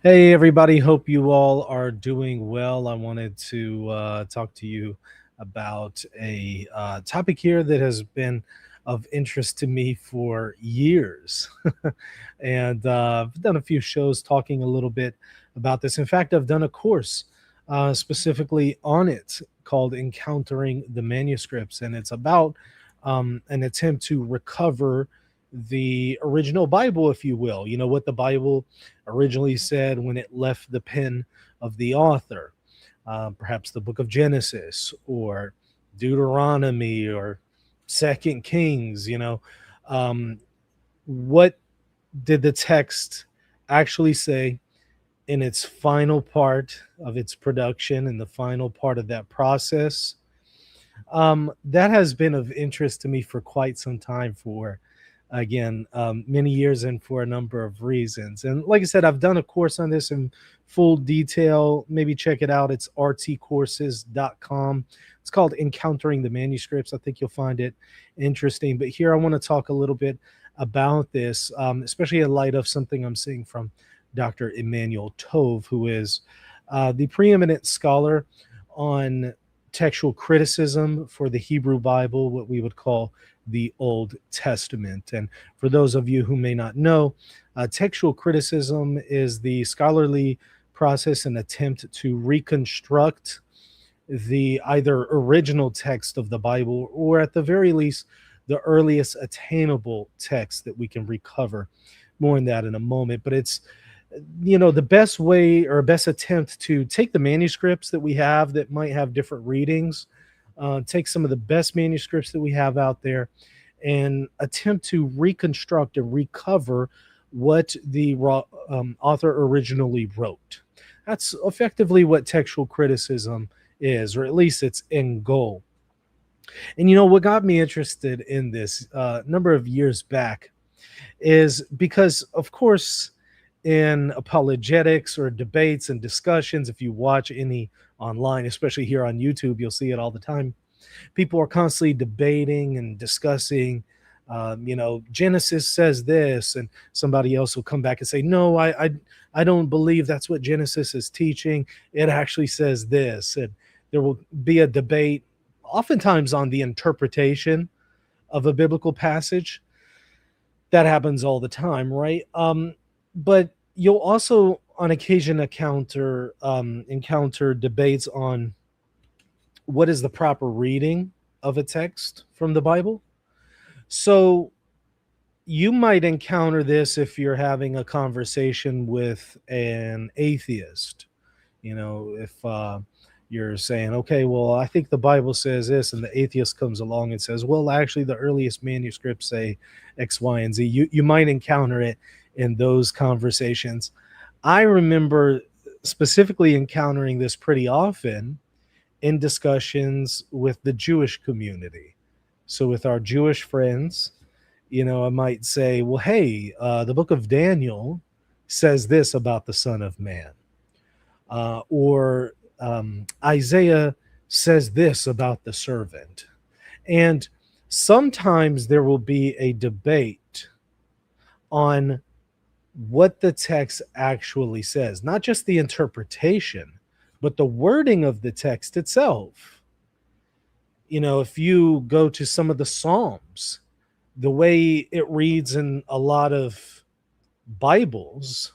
Hey, everybody. Hope you all are doing well. I wanted to talk to you about a topic here that has been of interest to me for years. And I've done a few shows talking a little bit about this. In fact, I've done a course specifically on it called Encountering the Manuscripts, and it's about an attempt to recover the original Bible, if you will. You know, what the Bible originally said when it left the pen of the author, perhaps the book of Genesis or Deuteronomy or Second Kings. Um, what did the text actually say in its final part of its production, in the final part of that process? That has been of interest to me for quite some time, for again, many years, and for a number of reasons. And like I said, I've done a course on this in full detail. Maybe check it out. It's rtcourses.com. It's called Encountering the Manuscripts. I think you'll find it interesting. But here I want to talk a little bit about this, especially in light of something I'm seeing from Dr. Emmanuel Tove, who is the preeminent scholar on textual criticism for the Hebrew Bible, what we would call the Old Testament. And for those of you who may not know, textual criticism is the scholarly process and attempt to reconstruct the either original text of the Bible, or at the very least, the earliest attainable text that we can recover. More on that in a moment. But it's, the best way or best attempt to take the manuscripts that we have that might have different readings, take some of the best manuscripts that we have out there, and attempt to reconstruct and recover what the author originally wrote. That's effectively what textual criticism is, or at least its end goal. And what got me interested in this a number of years back is because, of course, in apologetics or debates and discussions, if you watch any online, especially here on YouTube, you'll see it all the time. People are constantly debating and discussing. Genesis says this, and somebody else will come back and say, "No, I don't believe that's what Genesis is teaching. It actually says this." And there will be a debate, oftentimes on the interpretation of a biblical passage. That happens all the time, right? But you'll also on occasion encounter debates on what is the proper reading of a text from the Bible. So you might encounter this if you're having a conversation with an atheist. If you're saying, okay, well, I think the Bible says this, and the atheist comes along and says, well, actually, the earliest manuscripts say X, Y, and Z. You might encounter it in those conversations. I remember specifically encountering this pretty often in discussions with the Jewish community. So with our Jewish friends, I might say, well, hey, the book of Daniel says this about the Son of Man. Or Isaiah says this about the servant. And sometimes there will be a debate on what the text actually says, not just the interpretation, but the wording of the text itself. If you go to some of the Psalms, the way it reads in a lot of Bibles,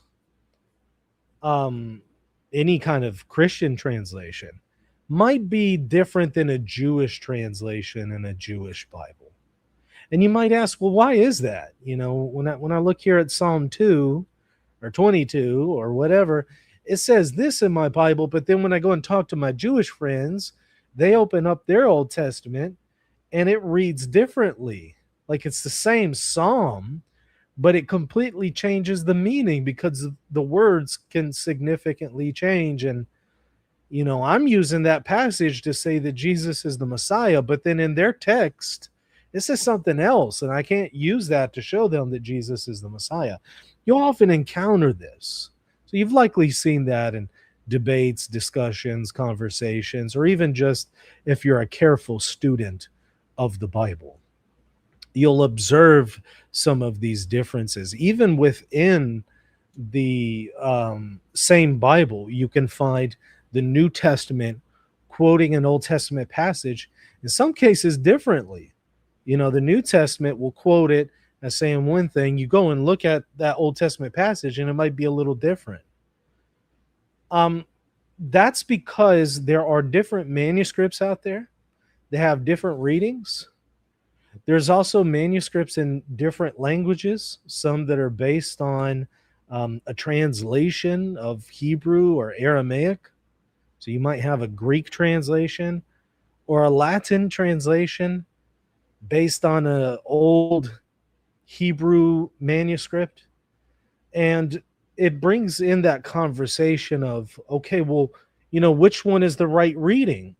any kind of Christian translation, might be different than a Jewish translation in a Jewish Bible. And you might ask, well, why is that? When I look here at Psalm 2 or 22 or whatever, it says this in my Bible, but then when I go and talk to my Jewish friends, they open up their Old Testament and it reads differently. Like it's the same psalm, but it completely changes the meaning because the words can significantly change. And I'm using that passage to say that Jesus is the Messiah, but then in their text, this is something else, and I can't use that to show them that Jesus is the Messiah. You'll often encounter this. So you've likely seen that in debates, discussions, conversations, or even just if you're a careful student of the Bible. You'll observe some of these differences, even within the same Bible, you can find the New Testament quoting an Old Testament passage, in some cases differently. The New Testament will quote it as saying one thing. You go and look at that Old Testament passage, and it might be a little different. Um, that's because there are different manuscripts out there. They have different readings. There's also manuscripts in different languages, some that are based on a translation of Hebrew or Aramaic. So you might have a Greek translation or a Latin translation based on an old Hebrew manuscript. And it brings in that conversation of, okay, well, which one is the right reading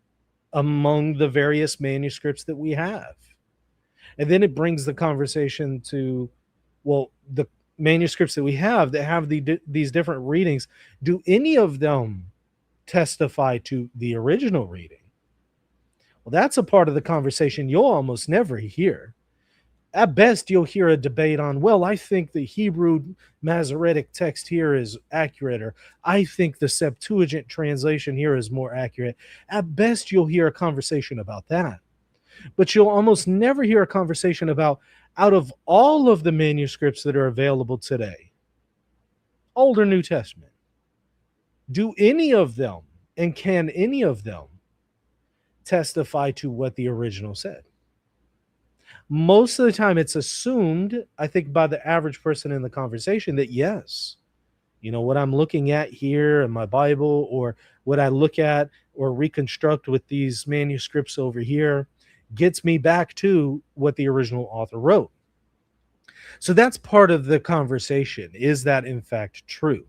among the various manuscripts that we have? And then it brings the conversation to, well, the manuscripts that we have that have these different readings, do any of them testify to the original reading? Well, that's a part of the conversation you'll almost never hear. At best, you'll hear a debate on, well, I think the Hebrew Masoretic text here is accurate, or I think the Septuagint translation here is more accurate. At best, you'll hear a conversation about that. But you'll almost never hear a conversation about, out of all of the manuscripts that are available today, Old or New Testament, do any of them, and can any of them testify to what the original said? Most of the time it's assumed, I think, by the average person in the conversation that yes, what I'm looking at here in my Bible, or what I look at or reconstruct with these manuscripts over here, gets me back to what the original author wrote. So that's part of the conversation. Is that in fact true?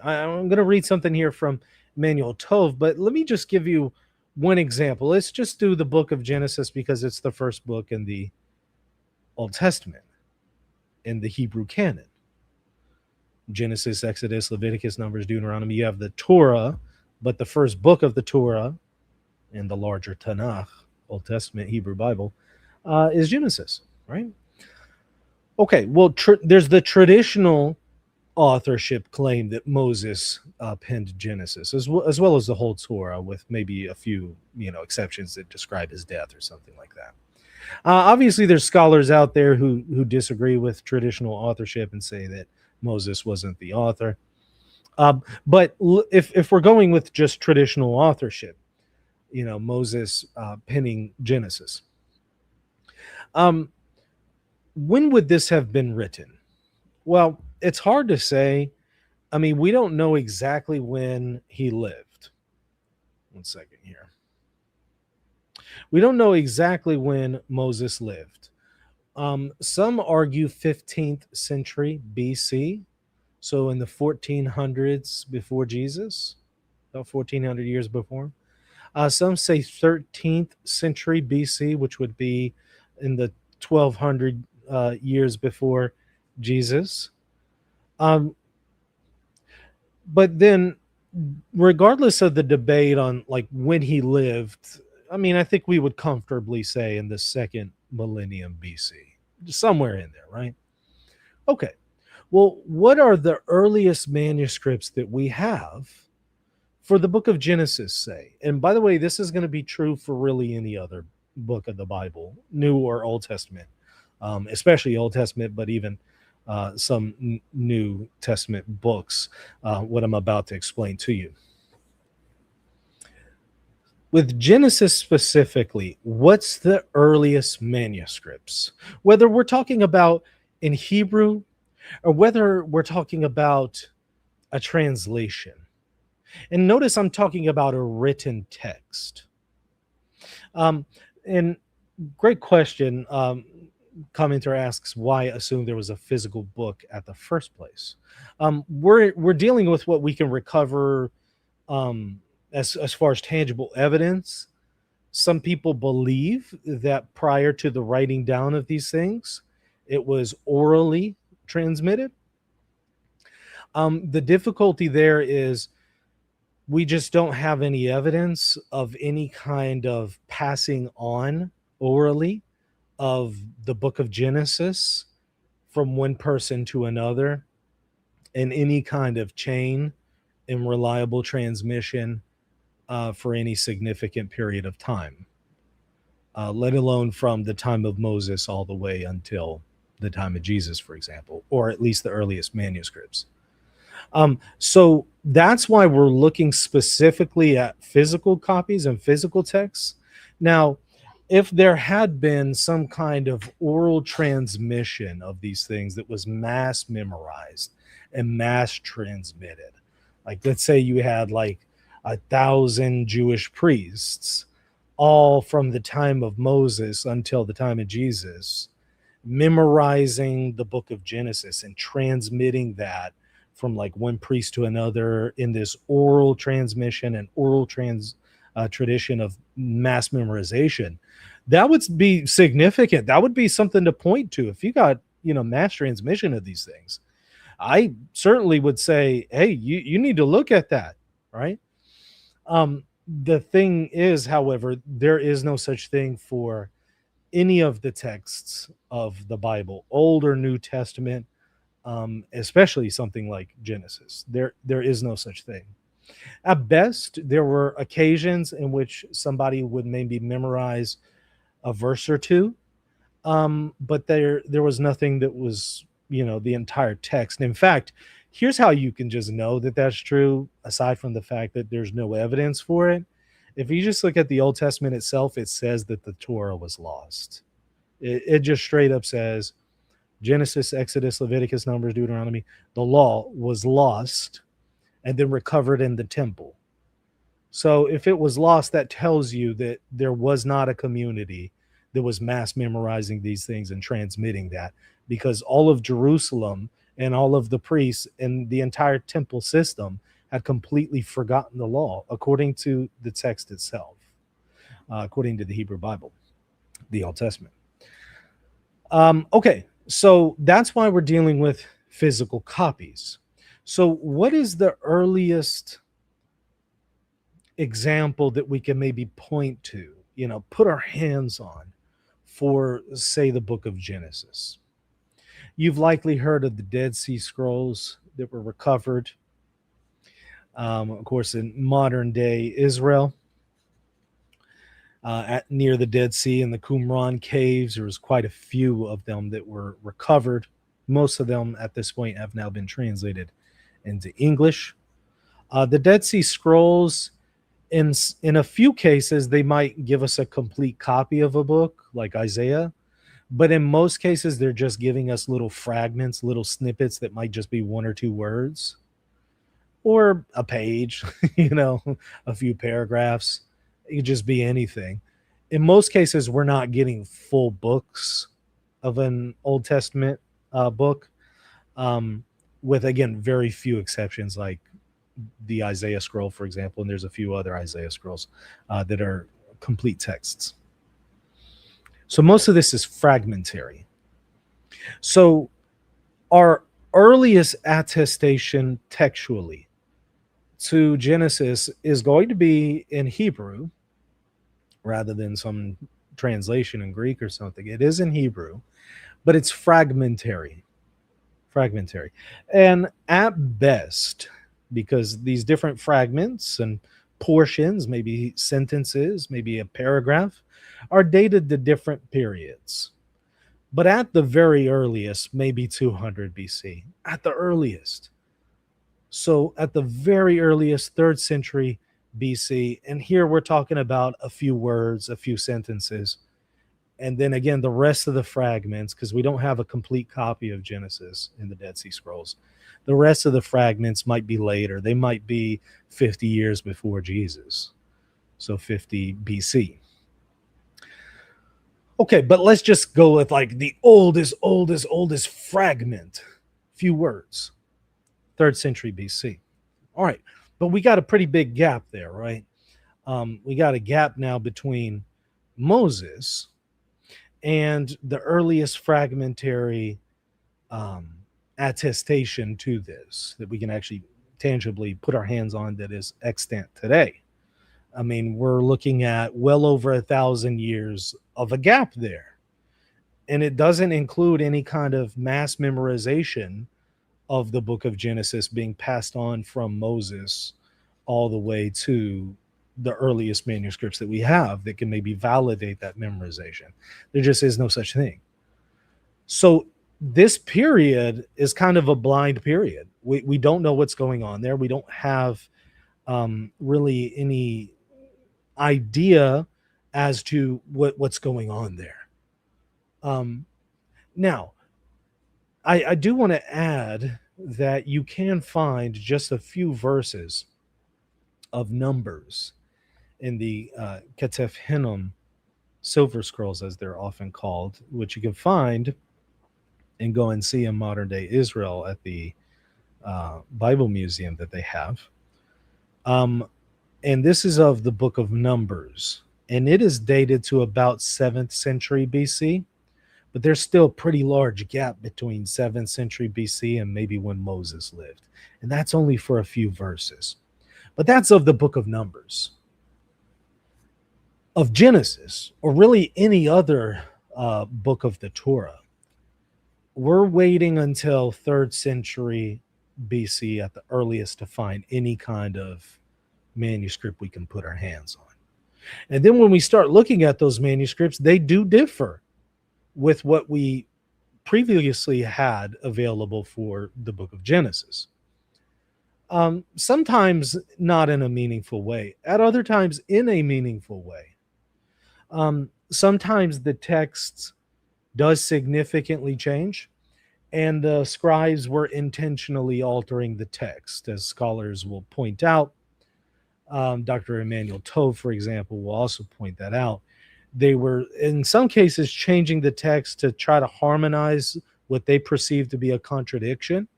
I'm going to read something here from Emmanuel Tove, but let me just give you one example. Let's just do the book of Genesis because it's the first book in the Old Testament, in the Hebrew canon. Genesis, Exodus, Leviticus, Numbers, Deuteronomy. You have the Torah, but the first book of the Torah in the larger Tanakh, Old Testament Hebrew Bible, is Genesis, right? Okay, well, there's the traditional authorship claim that Moses penned Genesis, as well as the whole Torah, with maybe a few exceptions that describe his death or something like that. Obviously, there's scholars out there who disagree with traditional authorship and say that Moses wasn't the author. But if we're going with just traditional authorship, Moses penning Genesis, when would this have been written? Well, it's hard to say. I mean, we don't know exactly when he lived. One second here. We don't know exactly when Moses lived. Some argue 15th century BC, so in the 1400s before Jesus, about 1400 years before. Some say 13th century BC, which would be in the 1200 years before Jesus. But then, regardless of the debate on like when he lived, I mean, I think we would comfortably say in the second millennium BC, somewhere in there, right? Okay. Well, what are the earliest manuscripts that we have for the book of Genesis, say? And by the way, this is going to be true for really any other book of the Bible, New or Old Testament, especially Old Testament, but even some New Testament books, what I'm about to explain to you. With Genesis specifically, what's the earliest manuscripts? Whether we're talking about in Hebrew or whether we're talking about a translation. And notice I'm talking about a written text. And great question. Commenter asks, why assume there was a physical book at the first place? We're dealing with what we can recover as far as tangible evidence. Some people believe that prior to the writing down of these things, it was orally transmitted. The difficulty there is we just don't have any evidence of any kind of passing on orally of the book of Genesis from one person to another in any kind of chain and reliable transmission for any significant period of time, let alone from the time of Moses all the way until the time of Jesus, for example, or at least the earliest manuscripts. So that's why we're looking specifically at physical copies and physical texts. Now, if there had been some kind of oral transmission of these things that was mass memorized and mass transmitted, like let's say you had like 1,000 Jewish priests, all from the time of Moses until the time of Jesus, memorizing the book of Genesis and transmitting that from like one priest to another in this oral transmission and oral tradition of mass memorization, that would be significant. That would be something to point to. If you got, mass transmission of these things, I certainly would say, hey, you need to look at that, right? The thing is, however, there is no such thing for any of the texts of the Bible, Old or New Testament, especially something like Genesis. There is no such thing. At best, there were occasions in which somebody would maybe memorize a verse or two, but there was nothing that was, the entire text. In fact, here's how you can just know that that's true, aside from the fact that there's no evidence for it. If you just look at the Old Testament itself, it says that the Torah was lost. It just straight up says Genesis, Exodus, Leviticus, Numbers, Deuteronomy, the law was lost and then recovered in the temple. So if it was lost, that tells you that there was not a community that was mass memorizing these things and transmitting that, because all of Jerusalem and all of the priests and the entire temple system had completely forgotten the law, according to the text itself, according to the Hebrew Bible, the Old Testament. Okay, so that's why we're dealing with physical copies. So what is the earliest example that we can maybe point to, put our hands on for, say, the book of Genesis? You've likely heard of the Dead Sea Scrolls that were recovered, of course, in modern day Israel, near the Dead Sea in the Qumran caves. There was quite a few of them that were recovered. Most of them at this point have now been translated into English. The Dead Sea Scrolls, in a few cases, they might give us a complete copy of a book like Isaiah, but in most cases, they're just giving us little fragments, little snippets that might just be one or two words or a page, a few paragraphs. It could just be anything. In most cases, we're not getting full books of an Old Testament book, with, again, very few exceptions, like the Isaiah scroll, for example, and there's a few other Isaiah scrolls that are complete texts. So most of this is fragmentary. So our earliest attestation textually to Genesis is going to be in Hebrew rather than some translation in Greek or something. It is in Hebrew, but it's fragmentary. And at best, because these different fragments and portions, maybe sentences, maybe a paragraph, are dated to different periods. But at the very earliest, maybe 200 BC, at the earliest. So at the very earliest, 3rd century BC, and here we're talking about a few words, a few sentences, and then again, the rest of the fragments, because we don't have a complete copy of Genesis in the Dead Sea Scrolls. The rest of the fragments might be later. They might be 50 years before Jesus, so 50 BC. Okay, but let's just go with like the oldest fragment, few words, 3rd century BC. All right, but we got a pretty big gap there, right? We got a gap now between Moses and the earliest fragmentary attestation to this that we can actually tangibly put our hands on that is extant today. I mean, we're looking at well over 1,000 years of a gap there. And it doesn't include any kind of mass memorization of the book of Genesis being passed on from Moses all the way to the earliest manuscripts that we have that can maybe validate that memorization. There just is no such thing. So this period is kind of a blind period. We don't know what's going on there. We don't have really any idea as to what's going on there. Um, Now, I do want to add that you can find just a few verses of numbers in the Ketef Hinnom silver scrolls, as they're often called, which you can find and go and see in modern day Israel at the Bible Museum that they have. Um, and this is of the book of Numbers, and it is dated to about 7th century BC. But there's still a pretty large gap between 7th century BC and maybe when Moses lived. And that's only for a few verses. But that's of the book of Numbers. Of Genesis, or really any other book of the Torah, we're waiting until 3rd century BC at the earliest to find any kind of manuscript we can put our hands on. And then when we start looking at those manuscripts, they do differ with what we previously had available for the book of Genesis. Sometimes not in a meaningful way, at other times in a meaningful way. Sometimes the text does significantly change, and the scribes were intentionally altering the text, as scholars will point out. Dr. Emmanuel Tove, for example, will also point that out. They were, in some cases, changing the text to try to harmonize what they perceived to be a contradiction.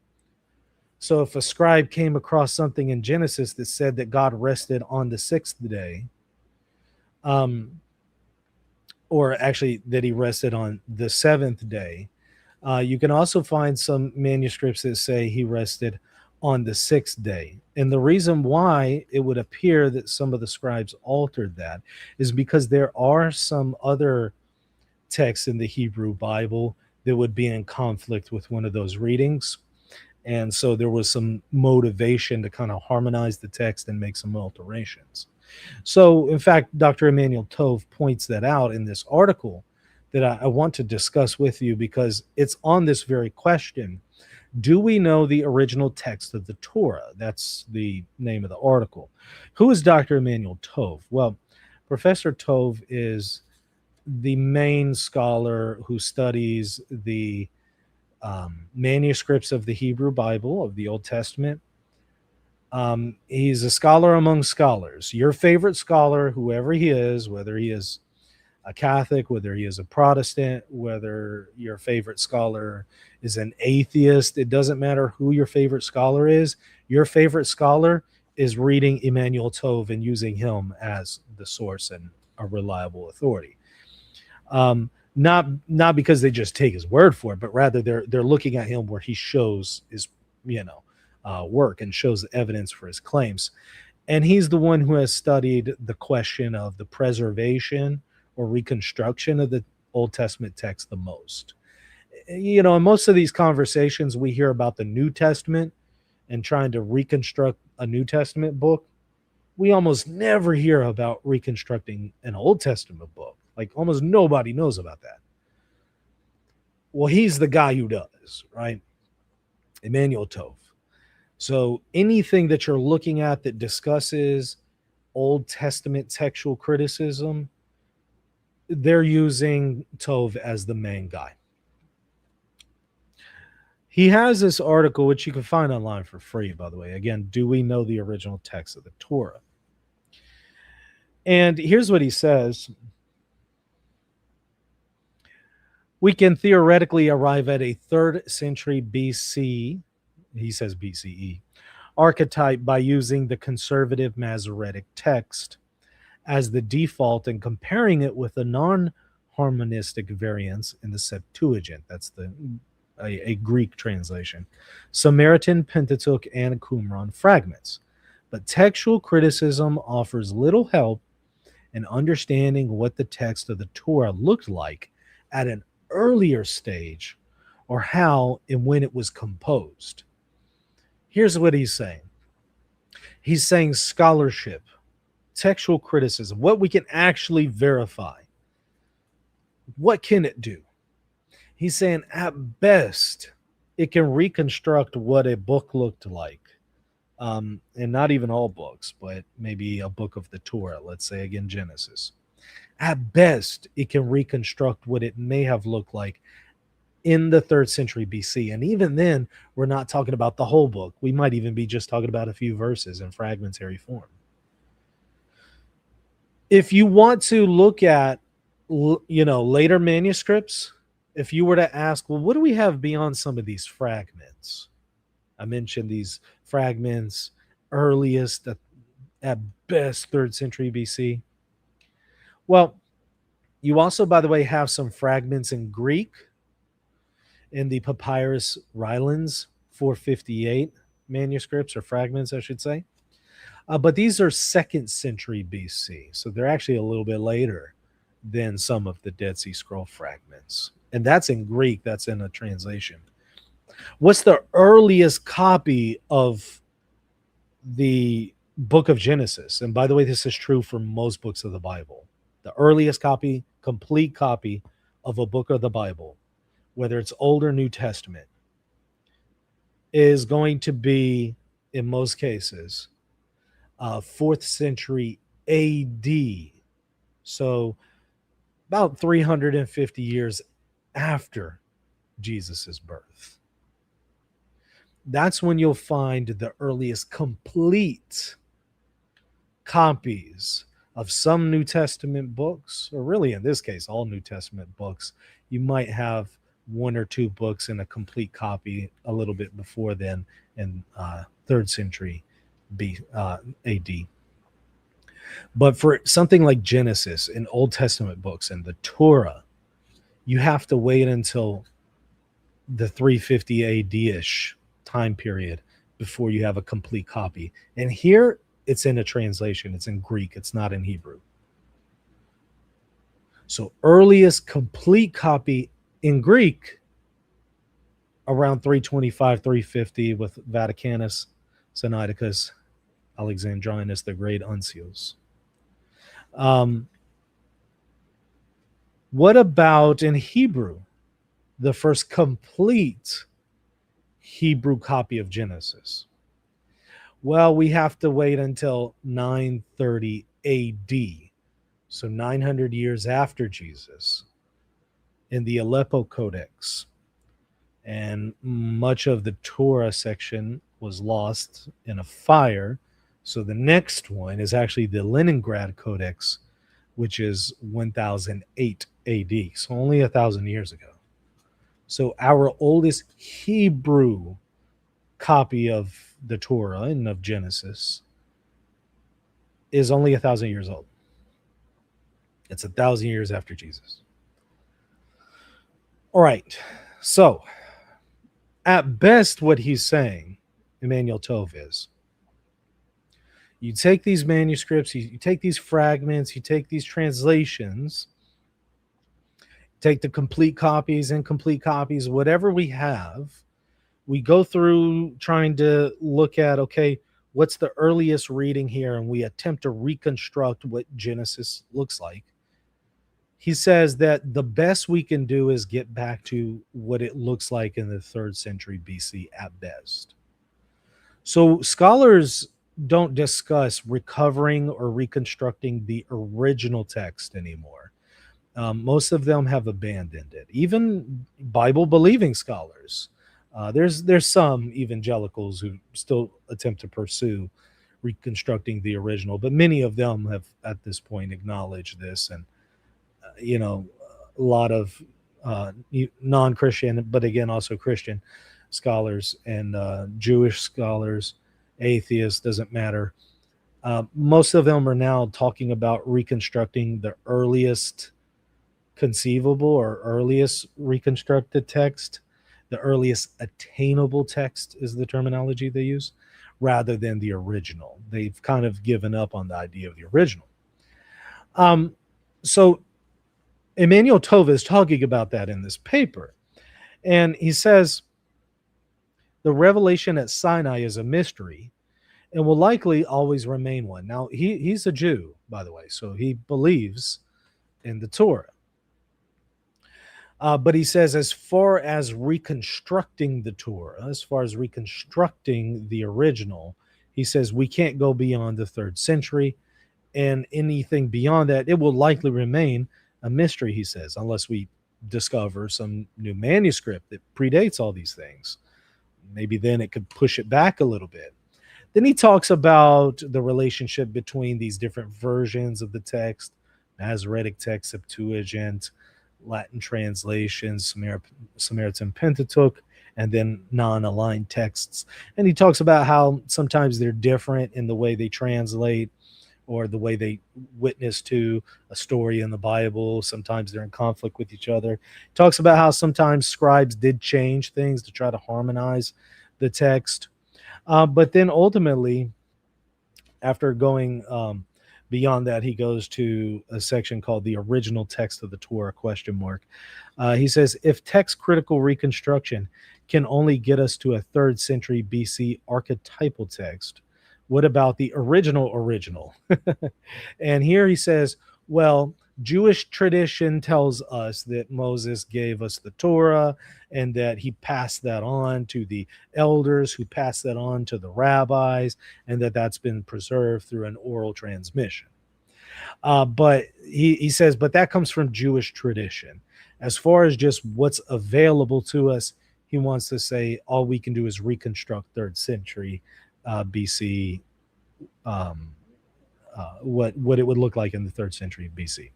So if a scribe came across something in Genesis that said that God rested on the 6th day, or actually that he rested on the 7th day, you can also find some manuscripts that say he rested on the 6th day. And the reason why it would appear that some of the scribes altered that is because there are some other texts in the Hebrew Bible that would be in conflict with one of those readings. And so there was some motivation to kind of harmonize the text and make some alterations. So, in fact, Dr. Emmanuel Tove points that out in this article that I want to discuss with you because it's on this very question. Do we know the original text of the Torah? That's the name of the article. Who is Dr. Emmanuel Tove? Well, Professor Tove is the main scholar who studies the manuscripts of the Hebrew Bible, of the Old Testament. He's a scholar among scholars. Your favorite scholar, whoever he is, whether he is a Catholic, whether he is a Protestant, whether your favorite scholar is an atheist, it doesn't matter who your favorite scholar is. Your favorite scholar is reading Emmanuel Tove and using him as the source and a reliable authority. Not because they just take his word for it, but rather they're looking at him where he shows his work and shows the evidence for his claims. And he's the one who has studied the question of the preservation or reconstruction of the Old Testament text the most. In most of these conversations, we hear about the New Testament and trying to reconstruct a New Testament book. We almost never hear about reconstructing an Old Testament book. Like almost nobody knows about that. Well, he's the guy who does, right? Emmanuel Tove. So anything that you're looking at that discusses Old Testament textual criticism, they're using Tove as the main guy. He has this article, which you can find online for free, by the way. Again, do we know the original text of the Torah? And here's what he says. We can theoretically arrive at a 3rd century BC, he says BCE, archetype by using the conservative Masoretic text as the default and comparing it with the non-harmonistic variants in the Septuagint. That's a Greek translation. Samaritan, Pentateuch, and Qumran fragments. But textual criticism offers little help in understanding what the text of the Torah looked like at an earlier stage or how and when it was composed. Here's what he's saying. He's saying scholarship, textual criticism, what we can actually verify. What can it do? He's saying at best, it can reconstruct what a book looked like. And not even all books, but maybe a book of the Torah, let's say again, Genesis. At best, it can reconstruct what it may have looked like in the 3rd century BC. And even then, we're not talking about the whole book. We might even be just talking about a few verses in fragmentary form. If you want to look at, later manuscripts, if you were to ask, well, what do we have beyond some of these fragments? I mentioned these fragments earliest at best 3rd century BC. Well, you also, by the way, have some fragments in Greek in the Papyrus Rylands 458 manuscripts, or fragments, I should say. But these are 2nd century BC, so they're actually a little bit later than some of the Dead Sea Scroll fragments. And that's in Greek, that's in a translation. What's the earliest copy of the book of Genesis? And by the way, this is true for most books of the Bible. The earliest copy, complete copy of a book of the Bible, whether it's Old or New Testament, is going to be, in most cases, 4th century AD. So about 350 years after Jesus's birth. That's when you'll find the earliest complete copies of some New Testament books, or really in this case, all New Testament books. You might have 1 or 2 books in a complete copy a little bit before then in 3rd century AD. But for something like Genesis and Old Testament books and the Torah, you have to wait until the 350 AD-ish time period before you have a complete copy. And here it's in a translation. It's in Greek. It's not in Hebrew. So earliest complete copy in Greek around 325, 350 with Vaticanus, Sinaiticus, Alexandrinus the Great, Uncials. What about in Hebrew? The first complete Hebrew copy of Genesis. Well, we have to wait until 930 AD, so 900 years after Jesus, in the Aleppo Codex. And much of the Torah section was lost in a fire. So the next one is actually the Leningrad Codex, which is 1008 AD, so only 1,000 years ago. So our oldest Hebrew copy of the Torah and of Genesis is only 1,000 years old. It's 1,000 years after Jesus. All right. So at best, what he's saying, Emmanuel Tov, is you take these manuscripts, you take these fragments, you take these translations, take the complete copies, incomplete copies, whatever we have, we go through trying to look at, okay, what's the earliest reading here? And we attempt to reconstruct what Genesis looks like. He says that the best we can do is get back to what it looks like in the 3rd century BC at best. So scholars don't discuss recovering or reconstructing the original text anymore. Most of them have abandoned it. Even Bible-believing scholars. There's some evangelicals who still attempt to pursue reconstructing the original, but many of them have at this point acknowledged this. And a lot of non-Christian, but again also Christian scholars and Jewish scholars, atheists, doesn't matter. Most of them are now talking about reconstructing the earliest conceivable or earliest reconstructed text. The earliest attainable text is the terminology they use, rather than the original. They've kind of given up on the idea of the original. So Emmanuel Tov is talking about that in this paper. And he says The revelation at Sinai is a mystery and will likely always remain one. Now, he's a Jew, by the way, so he believes in the Torah. But he says, as far as reconstructing the Torah, as far as reconstructing the original, he says we can't go beyond the third century, and anything beyond that, it will likely remain a mystery, he says, unless we discover some new manuscript that predates all these things. Maybe then it could push it back a little bit. Then he talks about the relationship between these different versions of the text, Masoretic text, Septuagint, Latin translations, Samaritan Pentateuch, and then non-aligned texts. And he talks about how sometimes they're different in the way they translate or the way they witness to a story in the Bible. Sometimes they're in conflict with each other. He talks about how sometimes scribes did change things to try to harmonize the text. But then ultimately, after going beyond that, he goes to a section called the original text of the Torah, question mark. He says, if text critical reconstruction can only get us to a 3rd century BC archetypal text, what about the original? And here he says, well, Jewish tradition tells us that Moses gave us the Torah and that he passed that on to the elders who passed that on to the rabbis, and that that's been preserved through an oral transmission. But he says, but that comes from Jewish tradition. As far as just what's available to us, he wants to say all we can do is reconstruct 3rd century BC, what it would look like in the 3rd century BC.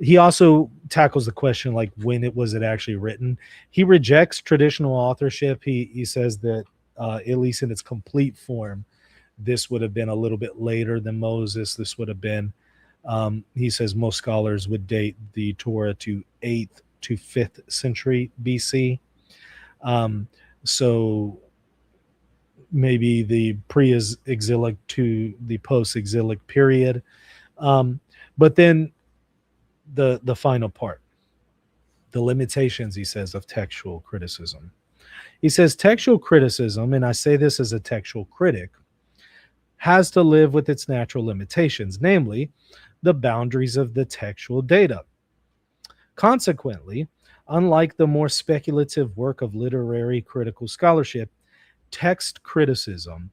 He also tackles the question like when was it actually written. He rejects traditional authorship. He says that at least in its complete form, this would have been a little bit later than Moses. This would have been, he says most scholars would date the Torah to 8th to 5th century BC. So maybe the pre-exilic to the post-exilic period. But then the final part, the limitations, he says, of textual criticism. He says textual criticism, and I say this as a textual critic, has to live with its natural limitations, namely the boundaries of the textual data. Consequently, unlike the more speculative work of literary critical scholarship, text criticism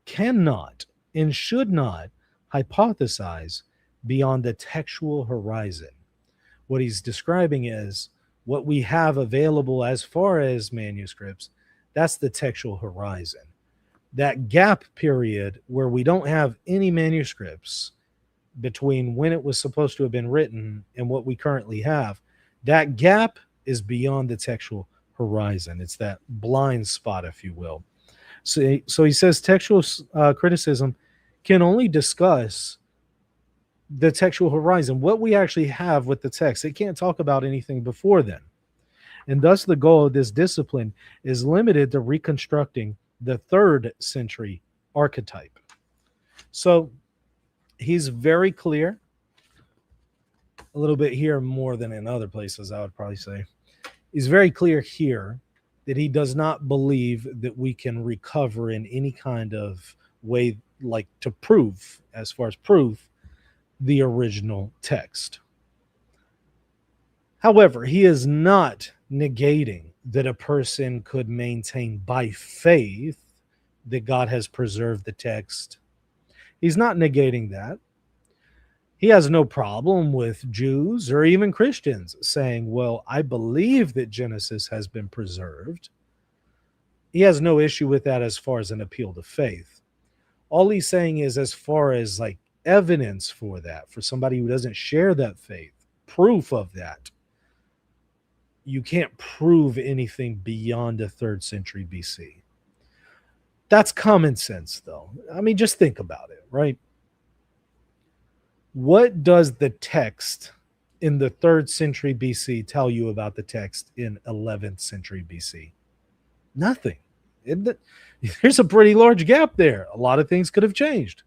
cannot and should not hypothesize beyond the textual horizon. What he's describing is what we have available as far as manuscripts, that's the textual horizon. That gap period where we don't have any manuscripts between when it was supposed to have been written and what we currently have, that gap is beyond the textual horizon. It's that blind spot, if you will. So he says textual criticism can only discuss the textual horizon, what we actually have with the text. It can't talk about anything before then. And thus the goal of this discipline is limited to reconstructing the 3rd century archetype. So he's very clear, a little bit here more than in other places, I would probably say. He's very clear here that he does not believe that we can recover in any kind of way, like to prove, as far as proof, the original text. However, he is not negating that a person could maintain by faith that God has preserved the text. He's not negating that. He has no problem with Jews or even Christians saying, well, I believe that Genesis has been preserved. He has no issue with that as far as an appeal to faith. All he's saying is, as far as like evidence for that, for somebody who doesn't share that faith, proof of that, you can't prove anything beyond the 3rd century BC. That's common sense, though. I mean, just think about it, right? What does the text in the 3rd century BC tell you about the text in 11th century BC? Nothing. There's a pretty large gap there. A lot of things could have changed.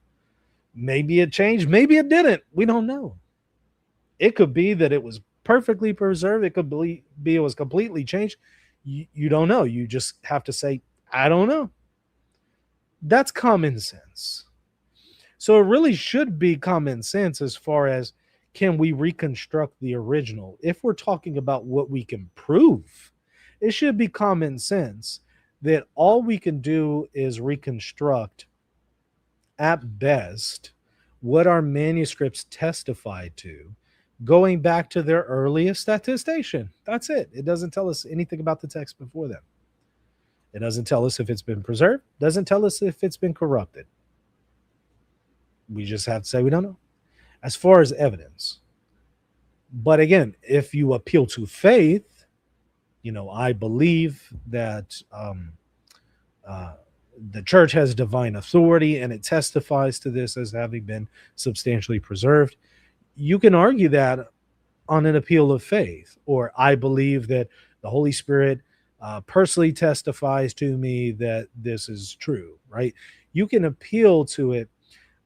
Maybe it changed. Maybe it didn't. We don't know. It could be that it was perfectly preserved. It could be it was completely changed. You don't know. You just have to say, I don't know. That's common sense. So it really should be common sense as far as, can we reconstruct the original? If we're talking about what we can prove, it should be common sense that all we can do is reconstruct, at best, what our manuscripts testify to, going back to their earliest attestation. That's it. It doesn't tell us anything about the text before then. It doesn't tell us if it's been preserved, doesn't tell us if it's been corrupted. We just have to say we don't know. As far as evidence. But again, if you appeal to faith, I believe that uh, the church has divine authority and it testifies to this as having been substantially preserved. You can argue that on an appeal of faith, or I believe that the Holy Spirit personally testifies to me that this is true, right? You can appeal to it,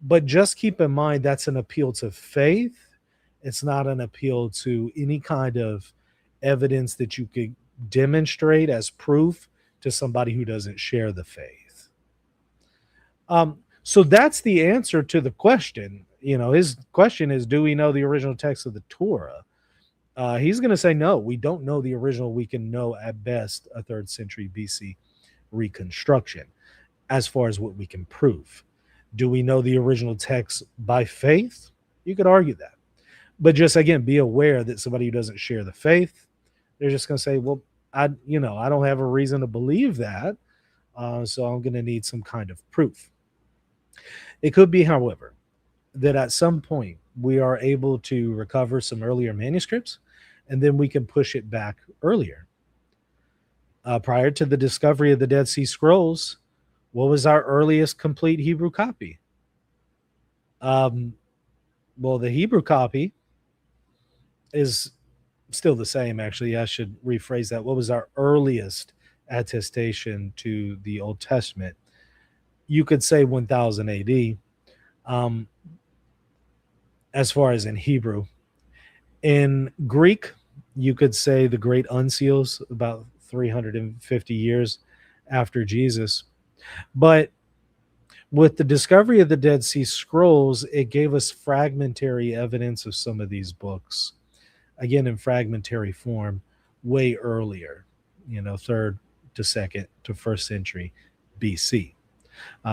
but just keep in mind that's an appeal to faith. It's not an appeal to any kind of evidence that you could demonstrate as proof to somebody who doesn't share the faith. So that's the answer to the question. His question is, do we know the original text of the Torah? He's going to say no, we don't know the original. We can know at best a 3rd century BC reconstruction as far as what we can prove. Do we know the original text by faith? You could argue that. But just again, be aware that somebody who doesn't share the faith, they're just going to say, well, I don't have a reason to believe that. So I'm going to need some kind of proof. It could be, however, that at some point we are able to recover some earlier manuscripts and then we can push it back earlier. Prior to the discovery of the Dead Sea Scrolls, what was our earliest complete Hebrew copy? Well, the Hebrew copy is still the same, actually. I should rephrase that. What was our earliest attestation to the Old Testament? You could say 1000 AD, as far as in Hebrew. In Greek, you could say the Great Unseals, about 350 years after Jesus. But with the discovery of the Dead Sea Scrolls, it gave us fragmentary evidence of some of these books, again in fragmentary form, way earlier, 3rd to 2nd to 1st century BC.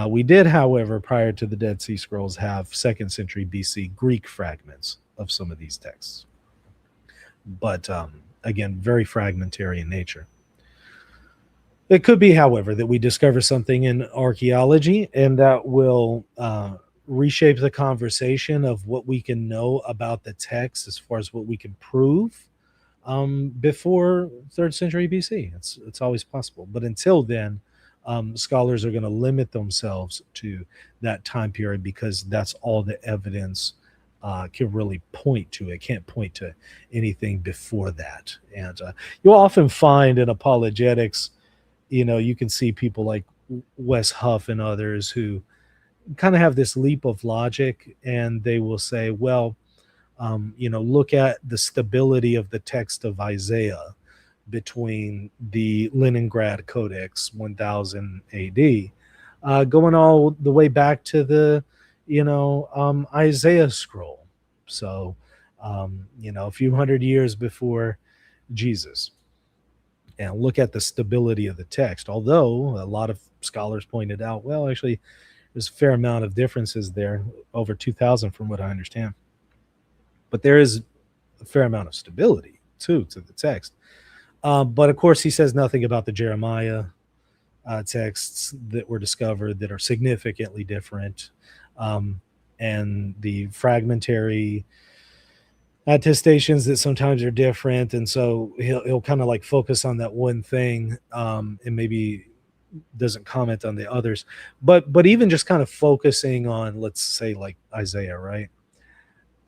We did, however, prior to the Dead Sea Scrolls, have 2nd century BC Greek fragments of some of these texts. But again, very fragmentary in nature. It could be, however, that we discover something in archaeology and that will reshape the conversation of what we can know about the text as far as what we can prove before 3rd century BC. It's always possible. But until then, scholars are going to limit themselves to that time period because that's all the evidence can really point to. It can't point to anything before that. And you'll often find in apologetics, you can see people like Wes Huff and others who kind of have this leap of logic, and they will say, well, look at the stability of the text of Isaiah between the Leningrad Codex 1000 AD, going all the way back to the, Isaiah scroll. So, a few hundred years before Jesus. And look at the stability of the text. Although a lot of scholars pointed out, well, actually, there's a fair amount of differences there, over 2,000 from what I understand. But there is a fair amount of stability, too, to the text. But, of course, he says nothing about the Jeremiah texts that were discovered that are significantly different, and the fragmentary attestations that sometimes are different. And so he'll kind of like focus on that one thing, and maybe doesn't comment on the others. But even just kind of focusing on, let's say, like Isaiah, right?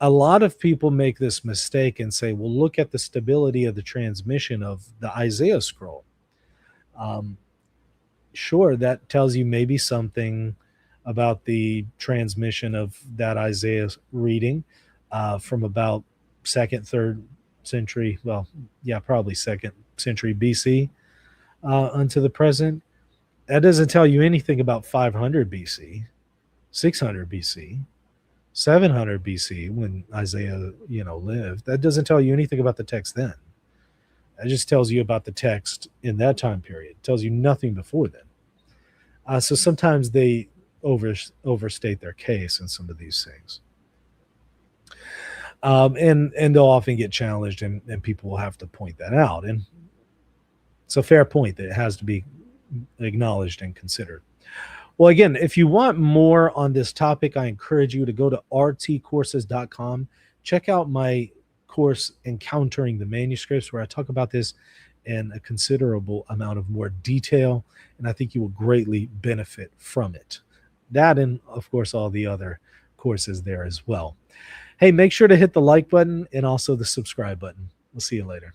A lot of people make this mistake and say, well, look at the stability of the transmission of the Isaiah scroll. Sure, that tells you maybe something about the transmission of that Isaiah reading from about 2nd, 3rd century. Well, yeah, probably 2nd century BC. unto the present. That doesn't tell you anything about 500 BC, 600 BC, 700 BC when Isaiah, lived. That doesn't tell you anything about the text then. That just tells you about the text in that time period. It tells you nothing before then. So sometimes they overstate their case in some of these things, and they'll often get challenged, and people will have to point that out. And it's a fair point that has to be acknowledged and considered. Well, again, if you want more on this topic, I encourage you to go to rtcourses.com. Check out my course, Encountering the Manuscripts, where I talk about this in a considerable amount of more detail, and I think you will greatly benefit from it. That and, of course, all the other courses there as well. Hey, make sure to hit the like button and also the subscribe button. We'll see you later.